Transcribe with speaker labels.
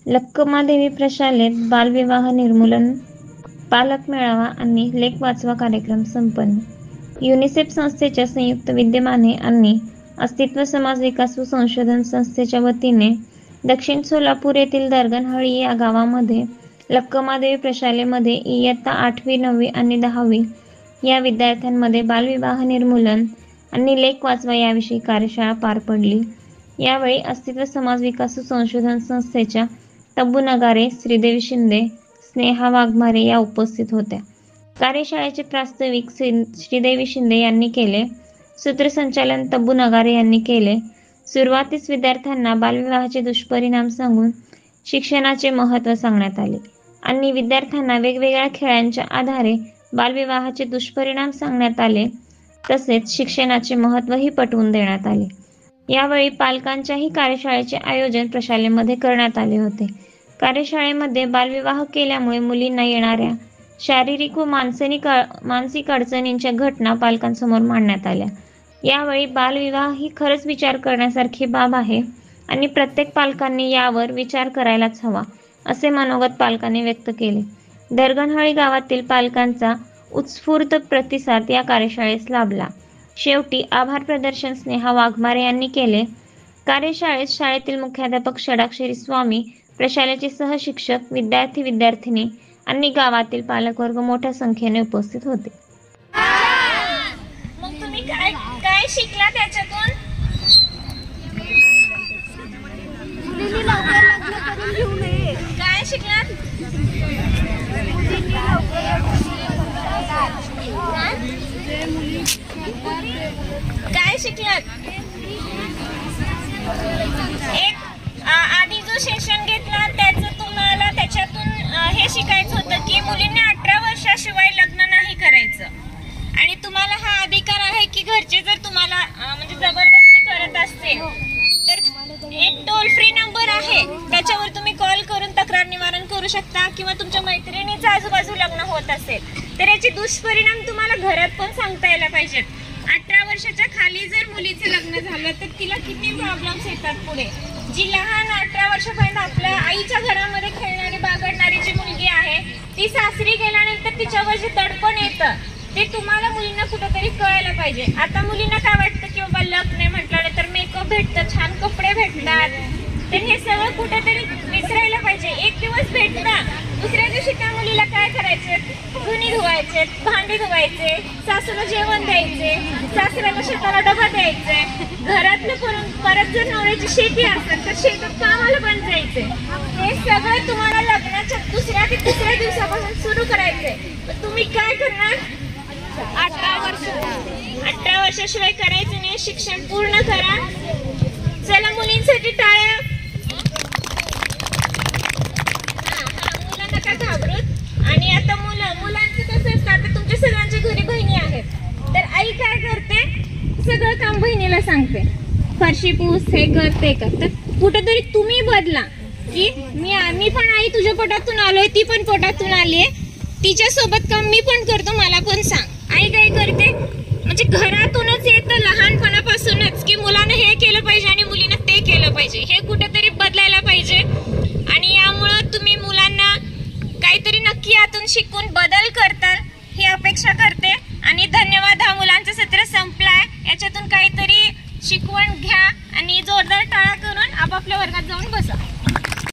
Speaker 1: लक्कमादेवी प्रशालेत बालविवाह निर्मूलन पालक मेळावा आणि लेख वाचवा कार्यक्रम संपन्न. युनिसेफ संस्थेच्या संयुक्त विद्यमाने आणि अस्तित्व समाज विकास व संशोधन संस्थेच्या वतीने दक्षिण सोलापूर येथील दरगणहळ्ळी या गावामध्ये लक्कमादेवी प्रशालेमध्ये इयत्ता 8वी, 9वी आणि 10वी या विद्यार्थ्यांमध्ये बालविवाह निर्मूलन आणि लेख वाचवा याविषयी कार्यशाळा पार पडली. यावेळी अस्तित्व समाज विकास व संशोधन संस्थेच्या तब्बू नगारे, श्रीदेवी शिंदे, स्नेहा वाघमारे या उपस्थित होत्या. कार्यशाळेचे प्रास्ताविक श्रीदेवी शिंदे यांनी केले. सूत्रसंचालन तब्बू नगारे यांनी केले. सुरुवातीस विद्यार्थ्यांना बालविवाहाचे दुष्परिणाम सांगून शिक्षणाचे महत्त्व सांगण्यात आले आणि विद्यार्थ्यांना वेगवेगळ्या खेळांच्या आधारे बालविवाहाचे दुष्परिणाम सांगण्यात आले. तसेच शिक्षणाचे महत्त्वही पटवून देण्यात आले. यावेळी पालकांच्याही कार्यशाळेचे आयोजन प्रशालेमध्ये करण्यात आले होते. कार्यशाळेमध्ये बालविवाह केल्यामुळे मुलींना येणाऱ्या शारीरिक व मानसिक अडचणींच्या घटना पालकांसमोर मांडण्यात आल्या. यावेळी बालविवाह ही खरंच विचार करण्यासारखी बाब आहे आणि प्रत्येक पालकांनी यावर विचार करायलाच हवा, असे मनोगत पालकांनी व्यक्त केले. दरगणहळ्ळी गावातील पालकांचा उत्स्फूर्त प्रतिसाद या कार्यशाळेस लाभला. शेवटी आभार प्रदर्शन स्नेहा वाघमारे यांनी केले. कार्यशाळेत शाळेतील मुख्याध्यापक षडाक्षरी स्वामी, प्रशालेचे सहशिक्षक, विद्यार्थी विद्यार्थिनी आणि गावातील पालकवर्ग मोठ्या संख्येने उपस्थित होते.
Speaker 2: मग तुम्ही काय शिकला त्याच्यातून? काय शिकलात? काय शिकलात? एक आधी जो सेशन घेतला तुम्हाला त्याच्यातून हे शिकायचं होतं की मुलींनी 18 वर्षाशिवाय लग्न नाही करायचं आणि तुम्हाला हा अधिकार आहे की घरचे जर तुम्हाला म्हणजे जबरदस्ती करत असतील तर एक टोल फ्री नंबर आहे, त्याच्यावर तुम्ही कॉल करून तक्रार निवारण करू शकता किंवा तुमच्या मैत्रिणीचं आजूबाजू लग्न होत असेल तर याचे दुष्परिणाम तुम्हाला घरात पण सांगता यायला पाहिजेत. 18 वर्षाच्या खाली जर मुलीचं लग्न झालं तर तिला किती प्रॉब्लेम्स येतात पुढे. जी लहान 18 वर्षापर्यंत आपल्या आईच्या घरामध्ये खेळणारी बागडणारी जी मुलगी आहे ती सासरी गेल्यानंतर तिच्यावर जे दडपण येतं ते तुम्हाला मुलींना कुठेतरी कळायला पाहिजे. आता मुलींना काय वाटतं की बाबा लग्न म्हटलं तर मेकअप भेटतं, छान कपडे भेटतात, तर हे सगळं कुठेतरी विसरायला पाहिजे. एक दिवस भेटणार, दुसऱ्या दिवशी त्या मुलीला काय करायचे, धुणी धुवायचे, भांडी धुवायचे, सासूला जेवण द्यायचे, सासऱ्याला शेताला डबा द्यायचे, घरातलं करून परत जर नवऱ्याची शेती असेल तर शेतात कामाला पण जायचे. हे सगळं तुम्हाला लग्नाच्या दुसऱ्या ते तिसऱ्या दिवसापासून सुरू करायचंय. तुम्ही काय करणार? 18 वर्षाशिवाय करायचं नाही. शिक्षण पूर्ण करा. चला मुलींसाठी टाळ्या. मुलांना काय घाबरत. आणि आता मुलांचं कसं असतं, आता तुमच्या सगळ्यांच्या घरी बहिणी आहेत तर आई काय करते, सगळं काम बहिणीला सांगते, फरशी पूस, हे कर ते कर. तर कुठेतरी तुम्ही बदला की मी पण आई तुझ्या पोटातून आलोय, ती पण पोटातून आलीये, तिच्या सोबत काम मी पण करतो, मला पण सांग. आई काय करते म्हणजे घरातूनच येतं लहानपणापासूनच की मुलानं हे केलं पाहिजे आणि मुलीनं ते केलं पाहिजे. हे कुठेतरी बदलायला पाहिजे.